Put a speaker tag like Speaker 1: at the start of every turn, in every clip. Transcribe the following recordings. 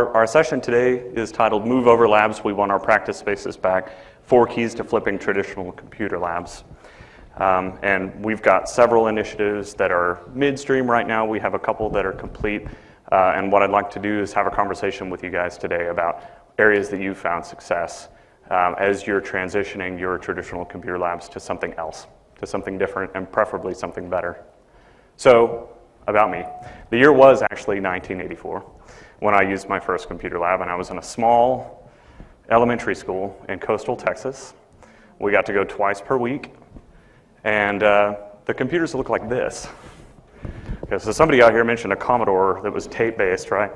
Speaker 1: our session today is titled Move Over Labs, We Want Our Practice Spaces Back, 4 Keys to Flipping Traditional Computer Labs. And we've got several initiatives that are midstream right now. We have a couple that are complete. And what I'd like to do is have a conversation with you guys today about areas that you've found success as you're transitioning your traditional computer labs to something else, to something different, and preferably something better. So, about me. The year was actually 1984 when I used my first computer lab, and I was in a small elementary school in coastal Texas. We got to go twice per week, and the computers looked like this. Okay, so somebody out here mentioned a Commodore that was tape-based, right?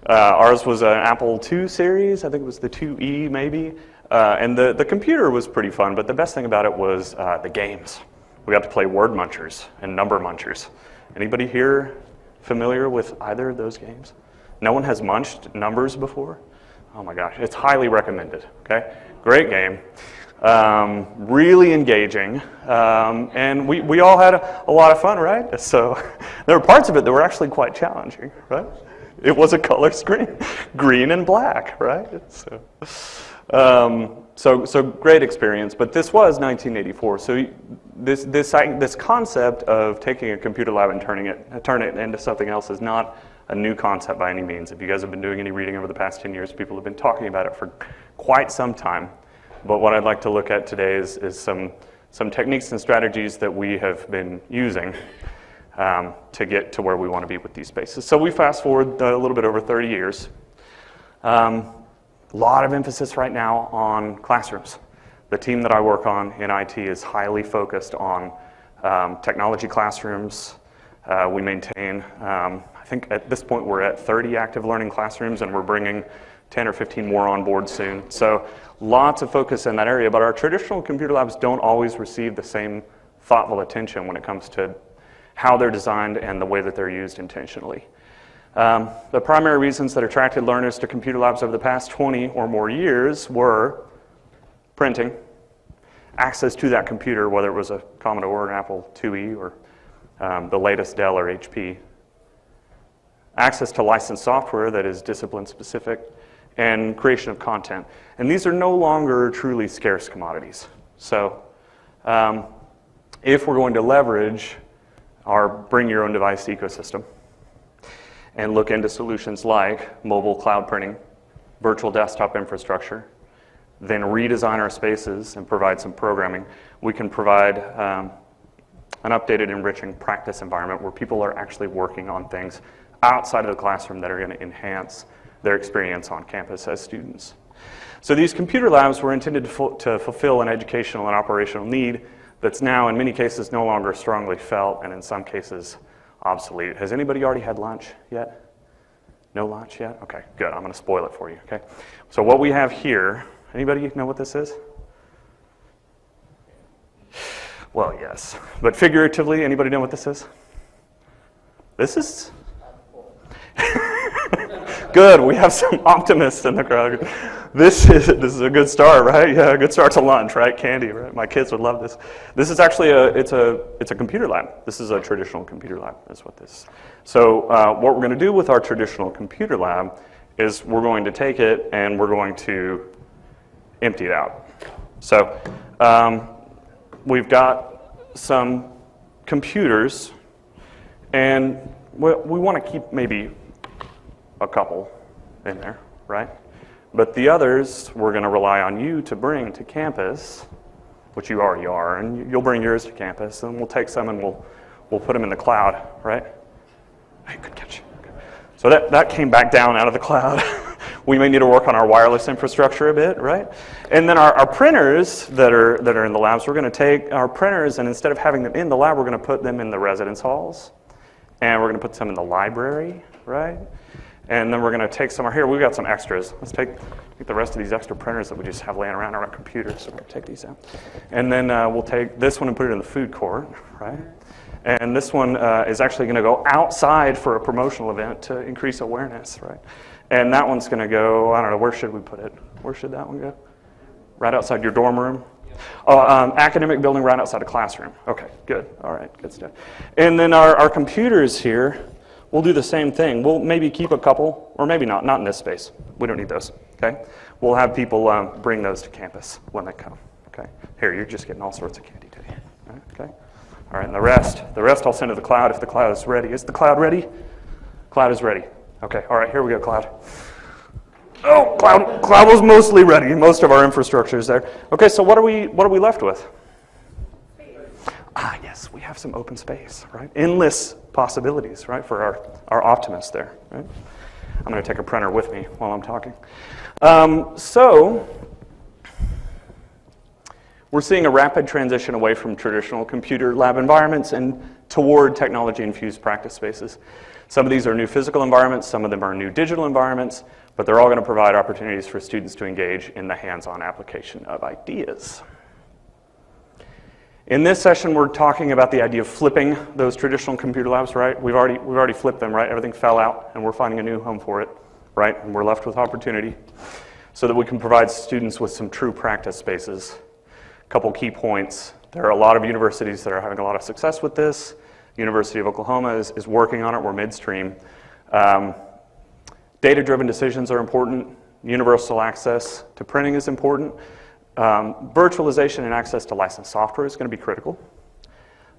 Speaker 1: Ours was an Apple II series, I think it was the 2E maybe, and the computer was pretty fun, but the best thing about it was the games. We got to play Word Munchers and Number Munchers. Anybody here familiar with either of those games? No one has munched numbers before? Oh my gosh, it's highly recommended, okay? Great game, really engaging, and we all had a lot of fun, right? So there were parts of it that were actually quite challenging, right? It was a color screen, green and black, right? So great experience, but this was 1984. So this concept of taking a computer lab and turning it into something else is not a new concept by any means. If you guys have been doing any reading over the past 10 years, people have been talking about it for quite some time. But what I'd like to look at today is some techniques and strategies that we have been using to get to where we want to be with these spaces. So we fast forward a little bit over 30 years. A lot of emphasis right now on classrooms. The team that I work on in IT is highly focused on technology classrooms. We maintain, I think at this point we're at 30 active learning classrooms, and we're bringing 10 or 15 more on board soon. So lots of focus in that area, but our traditional computer labs don't always receive the same thoughtful attention when it comes to how they're designed and the way that they're used intentionally. The primary reasons that attracted learners to computer labs over the past 20 or more years were printing, access to that computer, whether it was a Commodore or an Apple IIe or the latest Dell or HP, access to licensed software that is discipline specific, and creation of content. And these are no longer truly scarce commodities. So if we're going to leverage our bring your own device ecosystem and look into solutions like mobile cloud printing, virtual desktop infrastructure, then redesign our spaces and provide some programming, we can provide an updated, enriching practice environment where people are actually working on things outside of the classroom that are going to enhance their experience on campus as students. So these computer labs were intended to fulfill an educational and operational need that's now, in many cases, no longer strongly felt, and in some cases, obsolete. Has anybody already had lunch yet? No lunch yet? Okay, good. I'm going to spoil it for you, okay? So what we have here, anybody know what this is? Well, yes. But figuratively, anybody know what this is? This is? Good, we have some optimists in the crowd. This is a good start, right? Yeah, a good start to lunch, right? Candy, right? My kids would love this. This is actually it's a computer lab. This is a traditional computer lab, is what this is. So what we're going to do with our traditional computer lab is we're going to take it and we're going to empty it out. So we've got some computers, and we want to keep maybe a couple in there, right? But the others, we're going to rely on you to bring to campus, which you already are, and you'll bring yours to campus, and we'll take some and we'll put them in the cloud, right? Hey, good catch. So that came back down out of the cloud. We may need to work on our wireless infrastructure a bit, right? And then our printers that are in the labs, we're going to take our printers, and instead of having them in the lab, we're going to put them in the residence halls, and we're going to put some in the library, right? And then we're going to take some here. We've got some extras. Let's take the rest of these extra printers that we just have laying around on our computers. So we're going to take these out. And then we'll take this one and put it in the food court, right? And this one is actually going to go outside for a promotional event to increase awareness, right? And that one's going to go, I don't know, where should we put it? Where should that one go? Right outside your dorm room? Oh, academic building right outside a classroom. Okay, good. All right, good stuff. And then our computers here, we'll do the same thing. We'll maybe keep a couple, or maybe not in this space. We don't need those, okay? We'll have people bring those to campus when they come, okay? Here, you're just getting all sorts of candy today, okay? All right, and the rest I'll send to the cloud if the cloud is ready. Is the cloud ready? Cloud is ready. Okay, all right, here we go, cloud. Oh, cloud was mostly ready. Most of our infrastructure is there. Okay, so what are we left with? Yes, we have some open space, right? Endless possibilities, right, for our optimists there, right? I'm going to take a printer with me while I'm talking. So we're seeing a rapid transition away from traditional computer lab environments and toward technology-infused practice spaces. Some of these are new physical environments, some of them are new digital environments, but they're all going to provide opportunities for students to engage in the hands-on application of ideas. In this session, we're talking about the idea of flipping those traditional computer labs, right? We've already flipped them, right? Everything fell out, and we're finding a new home for it, right? And we're left with opportunity so that we can provide students with some true practice spaces. A couple key points. There are a lot of universities that are having a lot of success with this. University of Oklahoma is working on it. We're midstream. Data-driven decisions are important. Universal access to printing is important. Virtualization and access to licensed software is going to be critical.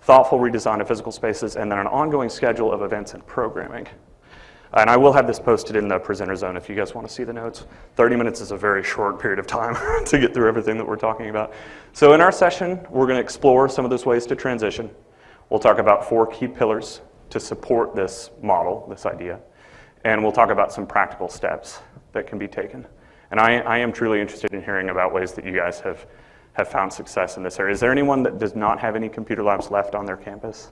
Speaker 1: Thoughtful redesign of physical spaces, and then an ongoing schedule of events and programming. And I will have this posted in the presenter zone if you guys want to see the notes. 30 minutes is a very short period of time to get through everything that we're talking about. So in our session, we're going to explore some of those ways to transition. We'll talk about 4 key pillars to support this model, this idea. And we'll talk about some practical steps that can be taken. And I am truly interested in hearing about ways that you guys have found success in this area. Is there anyone that does not have any computer labs left on their campus?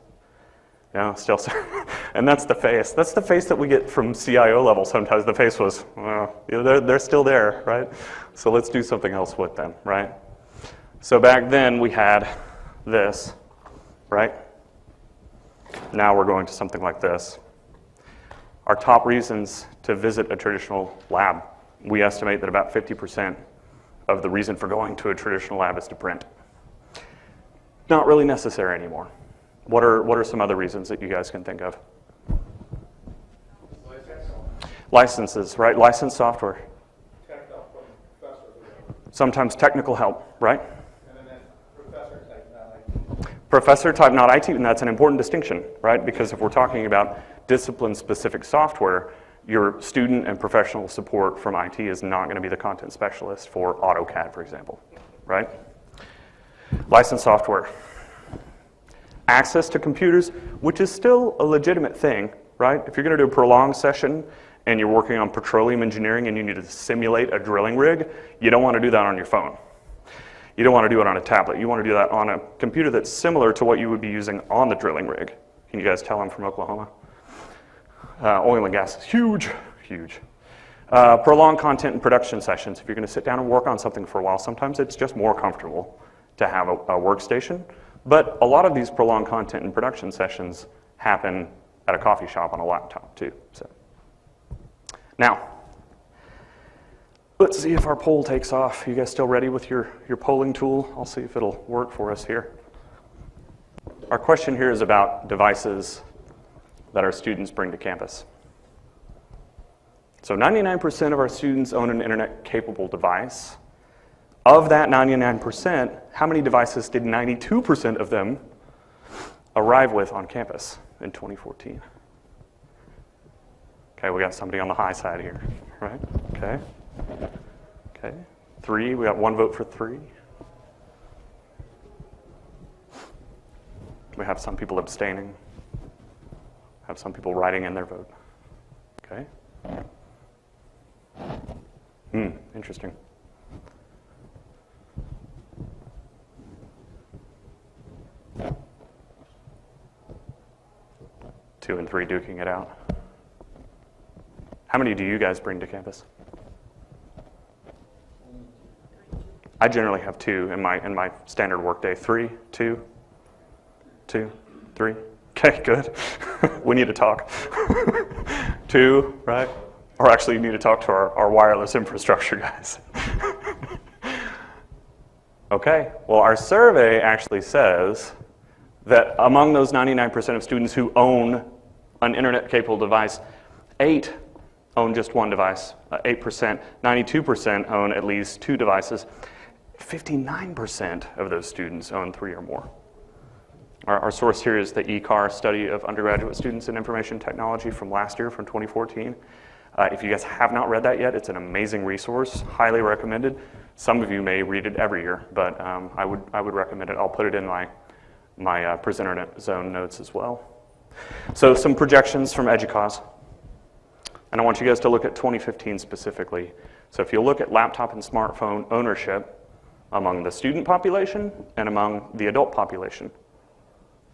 Speaker 1: No, still. And that's the face. That's the face that we get from CIO level sometimes. The face was, well, they're still there, right? So let's do something else with them, right? So back then we had this, right? Now we're going to something like this. Our top reasons to visit a traditional lab. We estimate that about 50% of the reason for going to a traditional lab is to print. Not really necessary anymore. What are some other reasons that you guys can think of? Licenses, right? Licensed software. Sometimes technical help, right?
Speaker 2: And then professor type, not IT.
Speaker 1: Professor type, not IT, and that's an important distinction, right? Because if we're talking about discipline-specific software, your student and professional support from IT is not going to be the content specialist for AutoCAD, for example, right? Licensed software. Access to computers, which is still a legitimate thing, right? If you're going to do a prolonged session and you're working on petroleum engineering and you need to simulate a drilling rig, you don't want to do that on your phone. You don't want to do it on a tablet. You want to do that on a computer that's similar to what you would be using on the drilling rig. Can you guys tell I'm from Oklahoma? Oil and gas is huge, huge. Prolonged content and production sessions. If you're going to sit down and work on something for a while, sometimes it's just more comfortable to have a workstation. But a lot of these prolonged content and production sessions happen at a coffee shop on a laptop too. So now, let's see if our poll takes off. You guys still ready with your polling tool? I'll see if it'll work for us here. Our question here is about devices that our students bring to campus. So 99% of our students own an internet-capable device. Of that 99%, how many devices did 92% of them arrive with on campus in 2014? Okay, we got somebody on the high side here, right? Okay. Okay. 3, we got 1 vote for 3. We have some people abstaining. Have some people writing in their vote. Okay. Interesting. Two and 3 duking it out. How many do you guys bring to campus? I generally have 2 in my standard workday. 3, 2, 2, 3. Okay, good. We need to talk. 2, right? Or actually, you need to talk to our wireless infrastructure guys. Okay, well, our survey actually says that among those 99% of students who own an internet-capable device. 8 own just one device, 8%. 92% own at least 2 devices. 59% of those students own 3 or more. Our source here is the ECAR study of undergraduate students in information technology from last year, from 2014. If you guys have not read that yet, it's an amazing resource, highly recommended. Some of you may read it every year, but I would recommend it. I'll put it in my presenter zone notes as well. So some projections from EDUCAUSE. And I want you guys to look at 2015 specifically. So if you look at laptop and smartphone ownership among the student population and among the adult population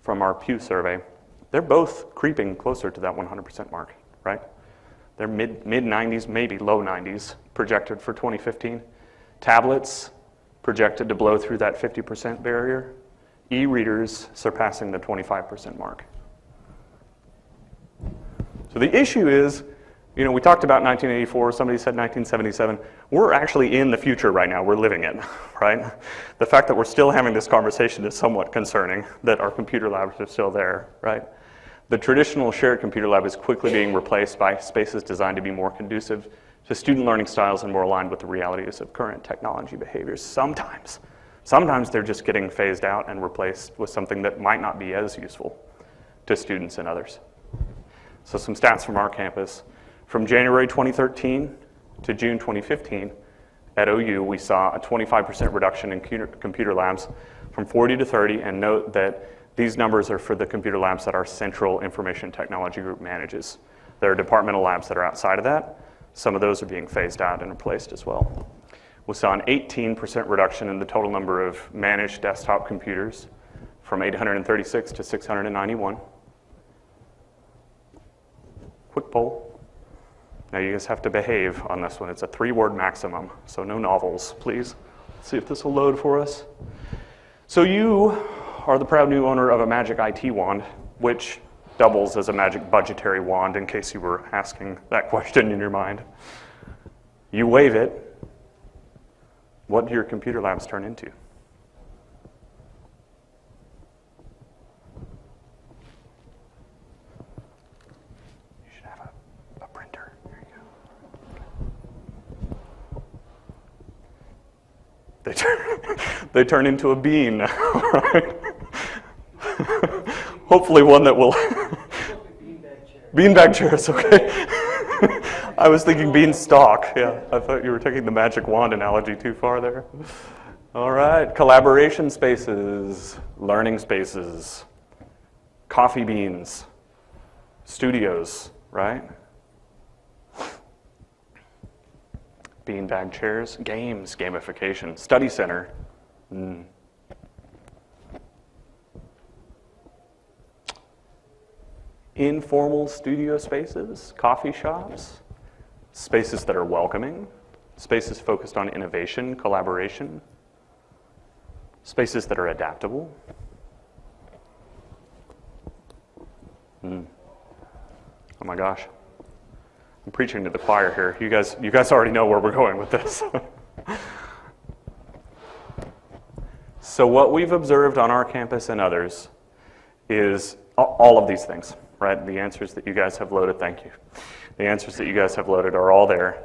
Speaker 1: from our Pew survey, they're both creeping closer to that 100% mark, right? They're mid-90s, maybe low 90s projected for 2015. Tablets projected to blow through that 50% barrier. E-readers surpassing the 25% mark. So the issue is, you know, we talked about 1984, somebody said 1977. We're actually in the future right now, we're living it, right? The fact that we're still having this conversation is somewhat concerning, that our computer labs are still there, right? The traditional shared computer lab is quickly being replaced by spaces designed to be more conducive to student learning styles and more aligned with the realities of current technology behaviors. Sometimes they're just getting phased out and replaced with something that might not be as useful to students and others. So some stats from our campus. From January 2013 to June 2015, at OU, we saw a 25% reduction in computer labs from 40 to 30, and note that these numbers are for the computer labs that our Central Information Technology Group manages. There are departmental labs that are outside of that. Some of those are being phased out and replaced as well. We saw an 18% reduction in the total number of managed desktop computers from 836 to 691. Quick poll. Now you guys have to behave on this one. It's a 3-word maximum, so no novels, please. Let's see if this will load for us. So you are the proud new owner of a Magic IT wand, which doubles as a Magic budgetary wand, in case you were asking that question in your mind. You wave it. What do your computer labs turn into? You should have a printer. There you go. They turn into a bean, right? Hopefully one that will... Beanbag chairs, okay. I was thinking beanstalk, yeah. I thought you were taking the magic wand analogy too far there. All right, collaboration spaces, learning spaces, coffee beans, studios, right? Beanbag chairs, games, gamification, study center. Informal studio spaces, coffee shops, spaces that are welcoming, spaces focused on innovation, collaboration, spaces that are adaptable. Oh my gosh. I'm preaching to the choir here. You guys already know where we're going with this. So what we've observed on our campus and others is all of these things, right? The answers that you guys have loaded, thank you. The answers that you guys have loaded are all there.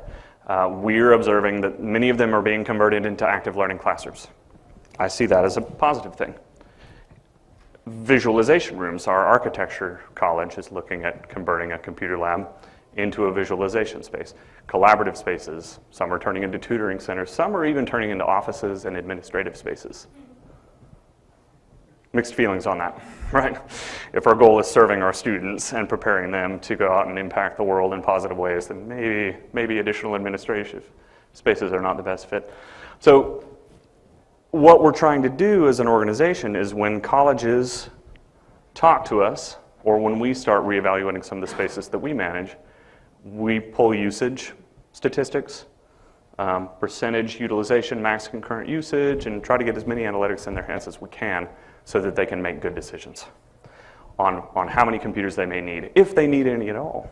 Speaker 1: We're observing that many of them are being converted into active learning classrooms. I see that as a positive thing. Visualization rooms, our architecture college is looking at converting a computer lab into a visualization space. Collaborative spaces, some are turning into tutoring centers, some are even turning into offices and administrative spaces. Mixed feelings on that, right? If our goal is serving our students and preparing them to go out and impact the world in positive ways, then maybe additional administrative spaces are not the best fit. So what we're trying to do as an organization is when colleges talk to us, or when we start reevaluating some of the spaces that we manage, we pull usage statistics, percentage utilization, max concurrent usage, and try to get as many analytics in their hands as we can so that they can make good decisions on how many computers they may need, if they need any at all.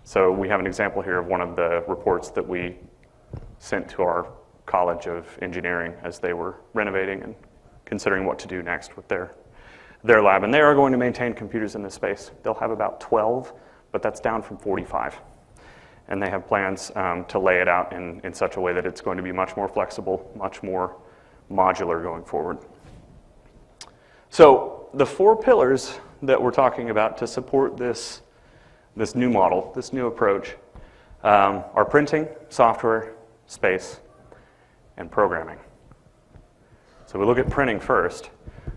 Speaker 1: So we have an example here of one of the reports that we sent to our College of Engineering as they were renovating and considering what to do next with their their lab, and they are going to maintain computers in this space. They'll have about 12, but that's down from 45. And they have plans to lay it out in such a way that it's going to be much more flexible, much more modular going forward. So the 4 pillars that we're talking about to support this new model, this new approach, are printing, software, space, and programming. So we look at printing first.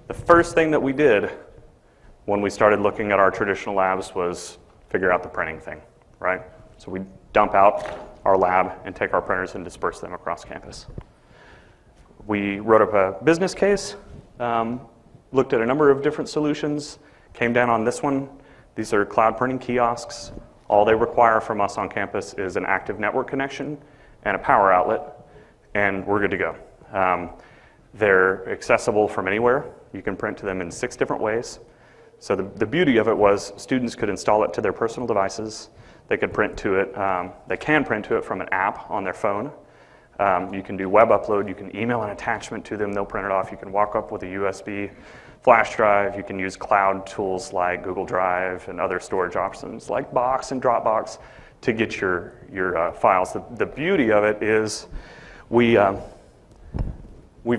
Speaker 1: The first thing that we did when we started looking at our traditional labs was figure out the printing thing, right? So we dump out our lab and take our printers and disperse them across campus. We wrote up a business case, looked at a number of different solutions, came down on this one. These are cloud printing kiosks. All they require from us on campus is an active network connection and a power outlet, and we're good to go. They're accessible from anywhere. You can print to them in 6 different ways. So the beauty of it was students could install it to their personal devices. They could print to it. They can print to it from an app on their phone. You can do web upload. You can email an attachment to them. They'll print it off. You can walk up with a USB flash drive. You can use cloud tools like Google Drive and other storage options like Box and Dropbox to get your files. The beauty of it is we've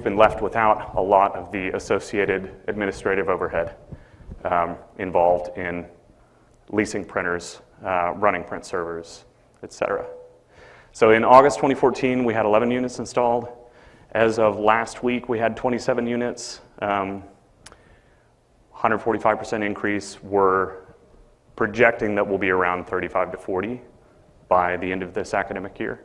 Speaker 1: been left without a lot of the associated administrative overhead involved in leasing printers, running print servers, et cetera. So in August 2014, we had 11 units installed. As of last week, we had 27 units, 145% increase. We're projecting that we'll be around 35 to 40 by the end of this academic year.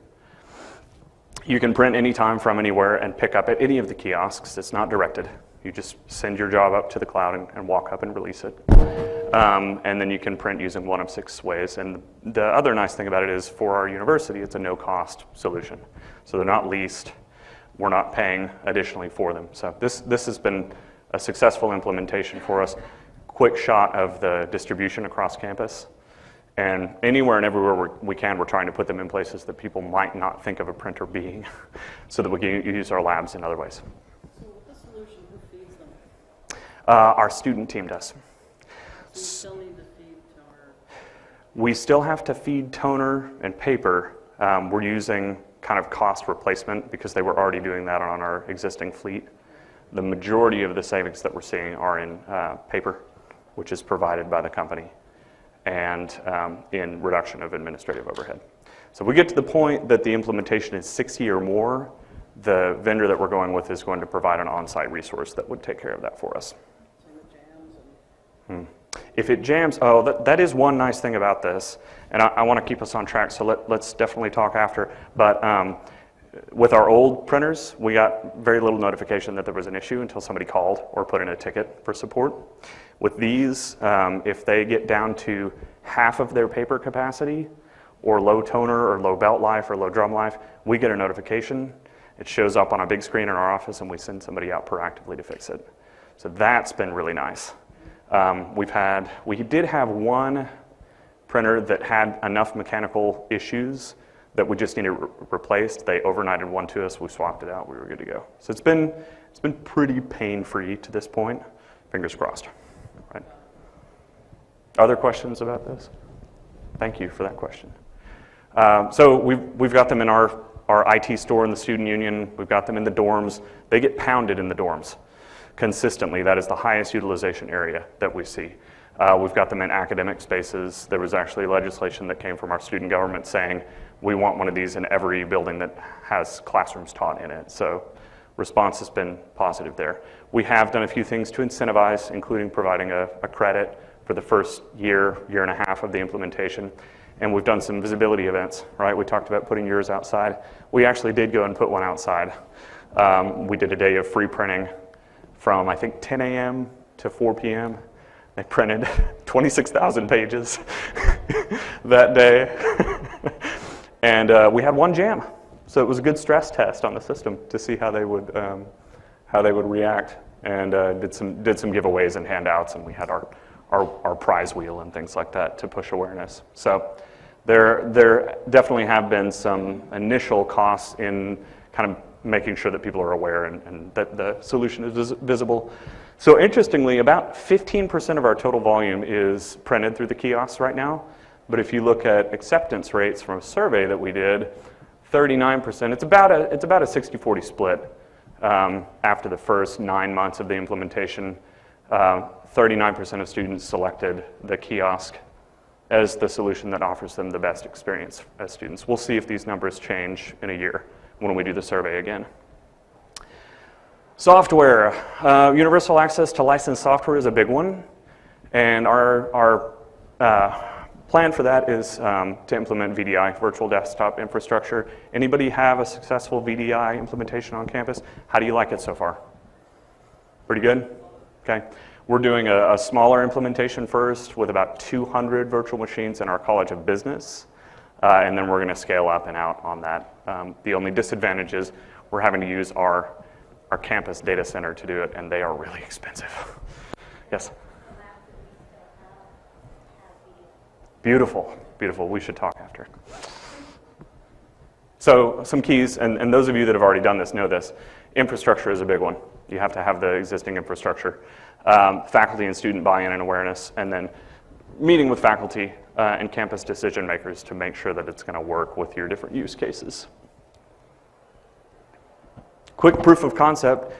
Speaker 1: You can print anytime from anywhere and pick up at any of the kiosks. It's not directed. You just send your job up to the cloud and walk up and release it. And then you can print using one of 6 ways. And the other nice thing about it is for our university, it's a no-cost solution. So they're not leased. We're not paying additionally for them. So this has been a successful implementation for us. Quick shot of the distribution across campus. And anywhere and everywhere we can, we're trying to put them in places that people might not think of a printer being so that we can use our labs in other ways.
Speaker 3: So with the solution, who feeds them?
Speaker 1: Our student team does.
Speaker 3: So you still need to feed toner?
Speaker 1: We still have to feed toner and paper. We're using kind of cost replacement because they were already doing that on our existing fleet. The majority of the savings that we're seeing are in paper, which is provided by the company, and in reduction of administrative overhead. So if we get to the point that the implementation is 60 or more, the vendor that we're going with is going to provide an on-site resource that would take care of that for us.
Speaker 3: So it jams and...
Speaker 1: If it jams, that is one nice thing about this, and I want to keep us on track, so let's definitely talk after. But with our old printers, we got very little notification that there was an issue until somebody called or put in a ticket for support. With these, if they get down to half of their paper capacity, or low toner, or low belt life, or low drum life, we get a notification. It shows up on a big screen in our office, and we send somebody out proactively to fix it. So that's been really nice. We did have one printer that had enough mechanical issues that we just needed replaced. They overnighted one to us. We swapped it out. We were good to go. So it's been pretty pain-free to this point. Fingers crossed. Right. Other questions about this? Thank you for that question. So we've got them in our IT store in the student union. We've got them in the dorms. They get pounded in the dorms consistently. That is the highest utilization area that we see. We've got them in academic spaces. There was actually legislation that came from our student government saying we want one of these in every building that has classrooms taught in it. So response has been positive there. We have done a few things to incentivize, including providing a credit for the first year and a half of the implementation. And we've done some visibility events, right? We talked about putting yours outside. We actually did go and put one outside. We did a day of free printing from, I think, 10 a.m. to 4 p.m. They printed 26,000 pages that day. And we had one jam. So it was a good stress test on the system to see how they would react. And did some giveaways and handouts, and we had our prize wheel and things like that to push awareness. So there definitely have been some initial costs in kind of making sure that people are aware and that the solution is visible. So interestingly, about 15% of our total volume is printed through the kiosks right now. But if you look at acceptance rates from a survey that we did, 39%, it's about a 60-40 split after the first 9 months of the implementation. 39% of students selected the kiosk as the solution that offers them the best experience as students. We'll see if these numbers change in a year when we do the survey again. Software. Universal access to licensed software is a big one. And our plan for that is to implement VDI, Virtual Desktop Infrastructure. Anybody have a successful VDI implementation on campus? How do you like it so far? Pretty good? Okay. We're doing a smaller implementation first with about 200 virtual machines in our College of Business. And then we're going to scale up and out on that. The only disadvantage is we're having to use our campus data center to do it, and they are really expensive. Yes? Beautiful, beautiful. We should talk after. So some keys, and those of you that have already done this know this. Infrastructure is a big one. You have to have the existing infrastructure. Faculty and student buy-in and awareness, and then meeting with faculty and campus decision makers to make sure that it's going to work with your different use cases. Quick proof of concept.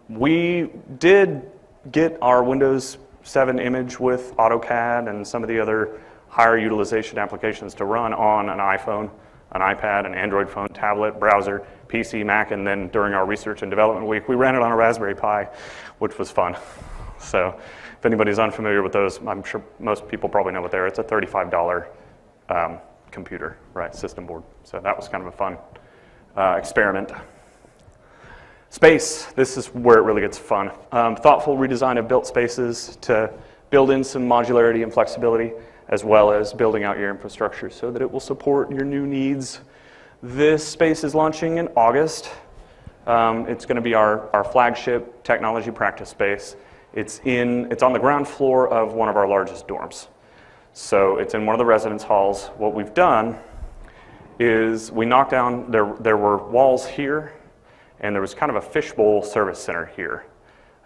Speaker 1: We did get our Windows 7 image with AutoCAD and some of the other higher utilization applications to run on an iPhone, an iPad, an Android phone, tablet, browser, PC, Mac, and then during our research and development week, we ran it on a Raspberry Pi, which was fun. So if anybody's unfamiliar with those, I'm sure most people probably know what they are. It's a $35 computer, right, system board. So that was kind of a fun experiment. Space, this is where it really gets fun. Thoughtful redesign of built spaces to build in some modularity and flexibility, as well as building out your infrastructure so that it will support your new needs. This space is launching in August. It's going to be our flagship technology practice space. It's on the ground floor of one of our largest dorms. So it's in one of the residence halls. What we've done is we knocked down, there were walls here, and there was kind of a fishbowl service center here.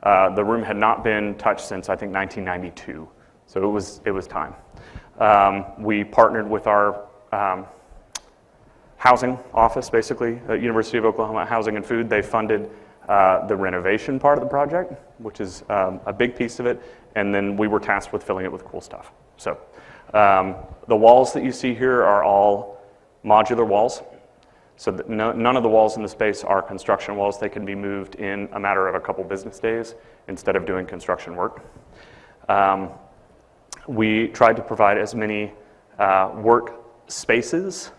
Speaker 1: The room had not been touched since, I think, 1992. So it was time. We partnered with our housing office, basically, at University of Oklahoma Housing and Food. They funded the renovation part of the project, which is a big piece of it, and then we were tasked with filling it with cool stuff. So the walls that you see here are all modular walls. So that none of the walls in the space are construction walls. They can be moved in a matter of a couple business days instead of doing construction work. We tried to provide as many work spaces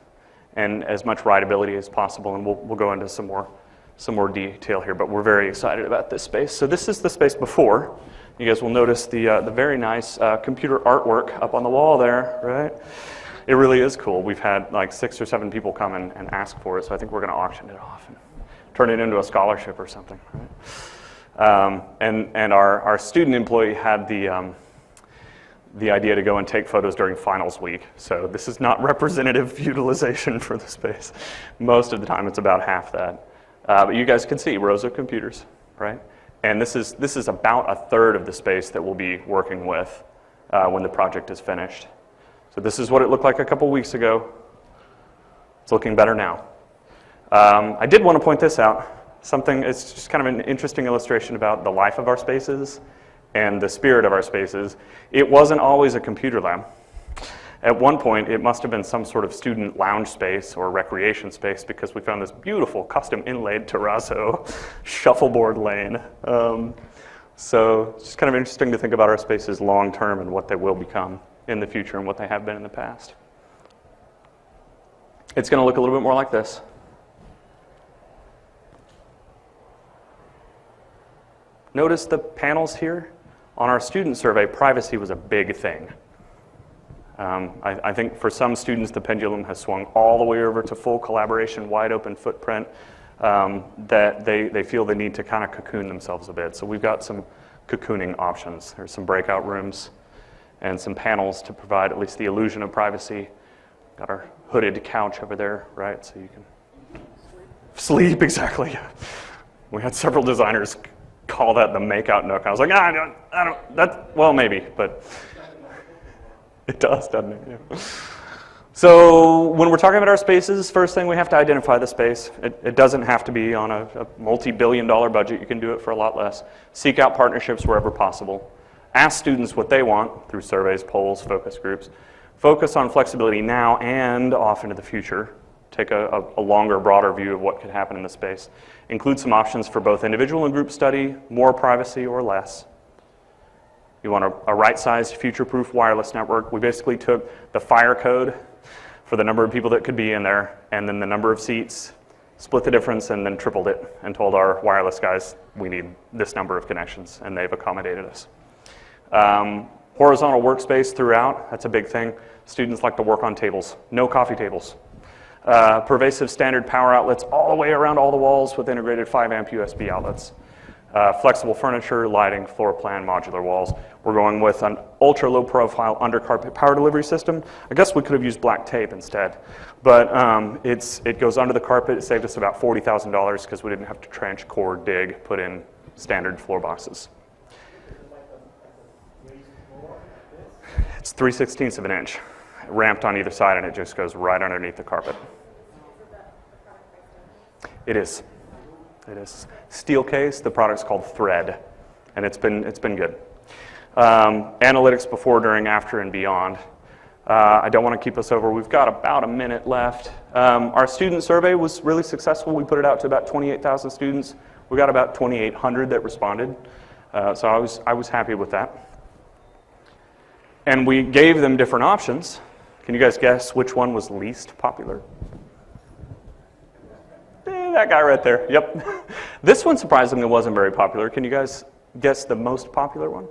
Speaker 1: and as much rideability as possible, and we'll go into some more detail here, but we're very excited about this space. So this is the space before. You guys will notice the very nice computer artwork up on the wall there, right? It really is cool. We've had like 6 or 7 people come and ask for it, so I think we're going to auction it off and turn it into a scholarship or something, right? And our student employee had the idea to go and take photos during finals week. So this is not representative utilization for the space. Most of the time it's about half that. But you guys can see rows of computers, right? And this is about a third of the space that we'll be working with when the project is finished. So this is what it looked like a couple weeks ago. It's looking better now. I did want to point this out. It's just kind of an interesting illustration about the life of our spaces and the spirit of our spaces. It wasn't always a computer lab. At one point, it must have been some sort of student lounge space or recreation space because we found this beautiful custom inlaid terrazzo shuffleboard lane. So it's just kind of interesting to think about our spaces long term and what they will become in the future and what they have been in the past. It's going to look a little bit more like this. Notice the panels here. On our student survey, privacy was a big thing. I think for some students, the pendulum has swung all the way over to full collaboration, wide open footprint, that they feel the need to kind of cocoon themselves a bit. So we've got some cocooning options. There's some breakout rooms and some panels to provide at least the illusion of privacy. Got our hooded couch over there, right? So you can sleep, exactly. We had several designers call that the makeout nook. I was like, I don't, that, well, maybe, but it does, doesn't it? Yeah. So when we're talking about our spaces, first thing we have to identify the space. It doesn't have to be on a multi-billion-dollar budget. You can do it for a lot less. Seek out partnerships wherever possible. Ask students what they want through surveys, polls, focus groups. Focus on flexibility now and off into the future. Take a longer, broader view of what could happen in the space. Include some options for both individual and group study, more privacy or less. You want a right-sized, future-proof wireless network. We basically took the fire code for the number of people that could be in there, and then the number of seats, split the difference, and then tripled it, and told our wireless guys, we need this number of connections, and they've accommodated us. Horizontal workspace throughout, that's a big thing. Students like to work on tables, no coffee tables. Pervasive standard power outlets all the way around all the walls with integrated 5-amp USB outlets. Flexible furniture, lighting, floor plan, modular walls. We're going with an ultra low profile under carpet power delivery system. I guess we could have used black tape instead, but it goes under the carpet. It saved us about $40,000 because we didn't have to trench, core, dig, put in standard floor boxes. It's 3/16 of an inch, ramped on either side, and it just goes right underneath the carpet. It is. It is. Steel case, the product's called Thread, and it's been good. Analytics before, during, after, and beyond. I don't want to keep us over. We've got about a minute left. Our student survey was really successful. We put it out to about 28,000 students. We got about 2,800 that responded, so I was happy with that. And we gave them different options. Can you guys guess which one was least popular? That guy right there, yep. This one surprisingly wasn't very popular. Can you guys guess the most popular one?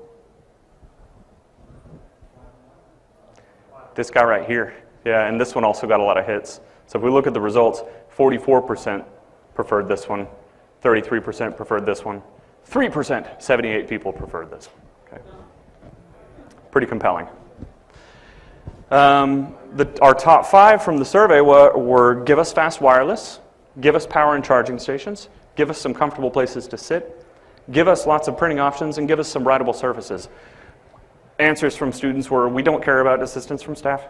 Speaker 1: This guy right here. Yeah, and this one also got a lot of hits. So if we look at the results, 44% preferred this one, 33% preferred this one, 3%, 78 people preferred this one. Okay. Pretty compelling. Our top 5 from the survey were give us fast wireless, give us power and charging stations, give us some comfortable places to sit, give us lots of printing options, and give us some writable surfaces. Answers from students were, we don't care about assistance from staff.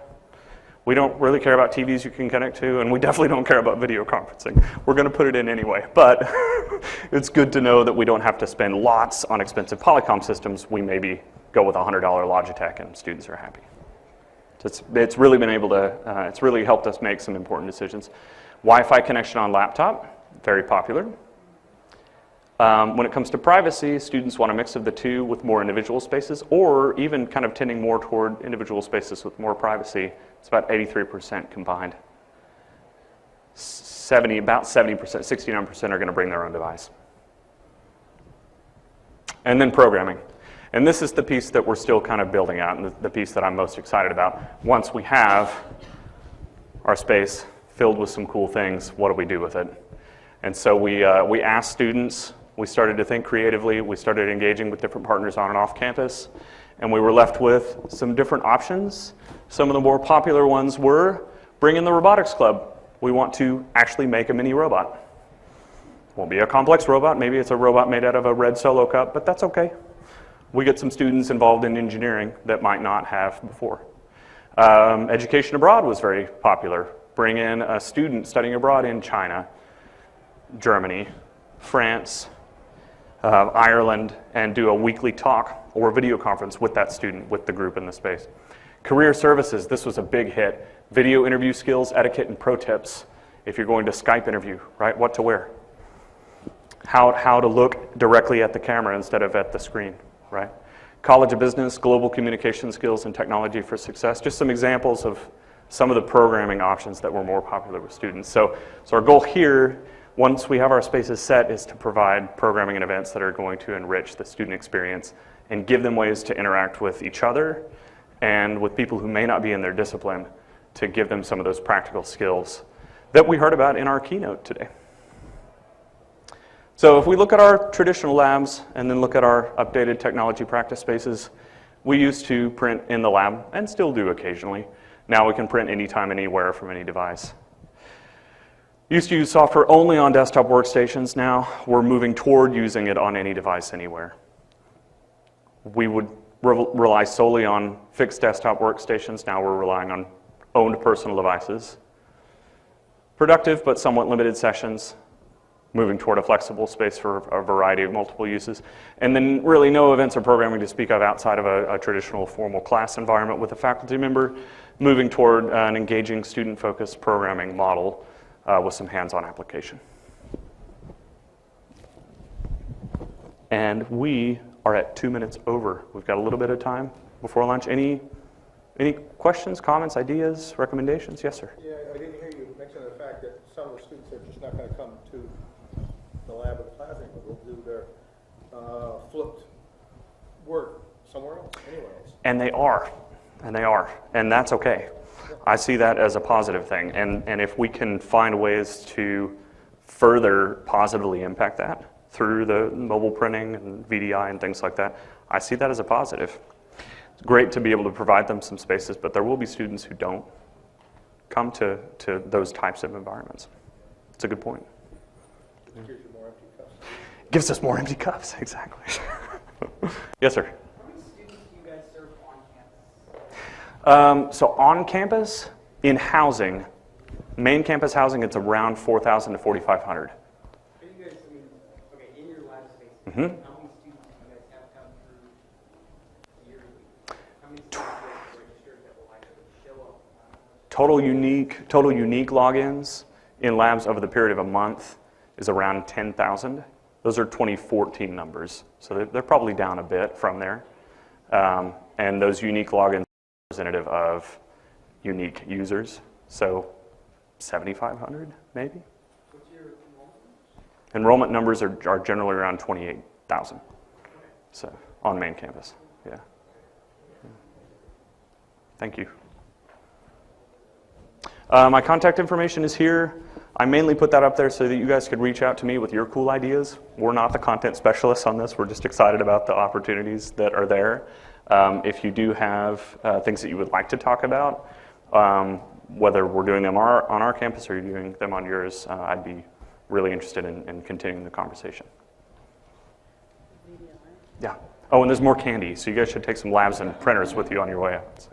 Speaker 1: We don't really care about TVs you can connect to, and we definitely don't care about video conferencing. We're going to put it in anyway, but it's good to know that we don't have to spend lots on expensive Polycom systems. We maybe go with a $100 Logitech, and students are happy. So it's really been able to, it's really helped us make some important decisions. Wi-Fi connection on laptop, very popular. When it comes to privacy, students want a mix of the two with more individual spaces, or even kind of tending more toward individual spaces with more privacy. It's about 83% combined. About 70%, 69% are going to bring their own device. And then programming. And this is the piece that we're still kind of building out, and the piece that I'm most excited about. Once we have our space filled with some cool things, what do we do with it? And so we asked students, we started to think creatively, we started engaging with different partners on and off campus, and we were left with some different options. Some of the more popular ones were bring in the robotics club. We want to actually make a mini robot. Won't be a complex robot, maybe it's a robot made out of a red Solo cup, but that's okay. We get some students involved in engineering that might not have before. Education abroad was very popular. Bring in a student studying abroad in China, Germany, France, Ireland, and do a weekly talk or video conference with that student, with the group in the space. Career services, this was a big hit. Video interview skills, etiquette, and pro tips. If you're going to Skype interview, right? What to wear. How to look directly at the camera instead of at the screen, right? College of Business, global communication skills, and technology for success. Just some examples of some of the programming options that were more popular with students. So our goal here, once we have our spaces set, is to provide programming and events that are going to enrich the student experience and give them ways to interact with each other and with people who may not be in their discipline, to give them some of those practical skills that we heard about in our keynote today. So if we look at our traditional labs and then look at our updated technology practice spaces, we used to print in the lab and still do occasionally. Now we can print anytime, anywhere from any device. Used to use software only on desktop workstations. Now we're moving toward using it on any device anywhere. We would rely solely on fixed desktop workstations. Now we're relying on owned personal devices. Productive but somewhat limited sessions, moving toward a flexible space for a variety of multiple uses. And then really no events or programming to speak of outside of a traditional formal class environment with a faculty member, moving toward an engaging student-focused programming model with some hands-on application. And we are at 2 minutes over. We've got a little bit of time before lunch. Any questions, comments, ideas, recommendations? Yes, sir.
Speaker 2: Yeah, I didn't hear you mention the fact that some of the students are just not going to come to the lab or the classroom, but will do their flipped work somewhere else, anywhere else.
Speaker 1: And they are. And that's okay. I see that as a positive thing. And if we can find ways to further positively impact that through the mobile printing and VDI and things like that, I see that as a positive. It's great to be able to provide them some spaces, but there will be students who don't come to those types of environments. It's a good point.
Speaker 2: Just gives you more empty cups.
Speaker 1: Gives us more empty cups, exactly. Yes, sir.
Speaker 4: How many students do you guys serve on campus?
Speaker 1: So on campus, in housing, main campus housing, it's around 4,000 to 4,500.
Speaker 4: Are you guys, okay, in your lab space,
Speaker 1: Mm-hmm.
Speaker 4: how many students do you guys have come through yearly? How many students do you guys registered that will actually show up?
Speaker 1: Total unique logins in labs over the period of a month is around 10,000. Those are 2014 numbers, so they're probably down a bit from there. And those unique logins are representative of unique users, so 7,500 maybe.
Speaker 4: What's your enrollment?
Speaker 1: Enrollment numbers are generally around 28,000. So on main campus, yeah. Thank you. My contact information is here. I mainly put that up there so that you guys could reach out to me with your cool ideas. We're not the content specialists on this. We're just excited about the opportunities that are there. If you do have things that you would like to talk about, whether we're doing them on our campus or you're doing them on yours, I'd be really interested in continuing the conversation.
Speaker 3: VDI.
Speaker 1: Yeah. Oh, and there's more candy, so you guys should take some labs and printers with you on your way out. So.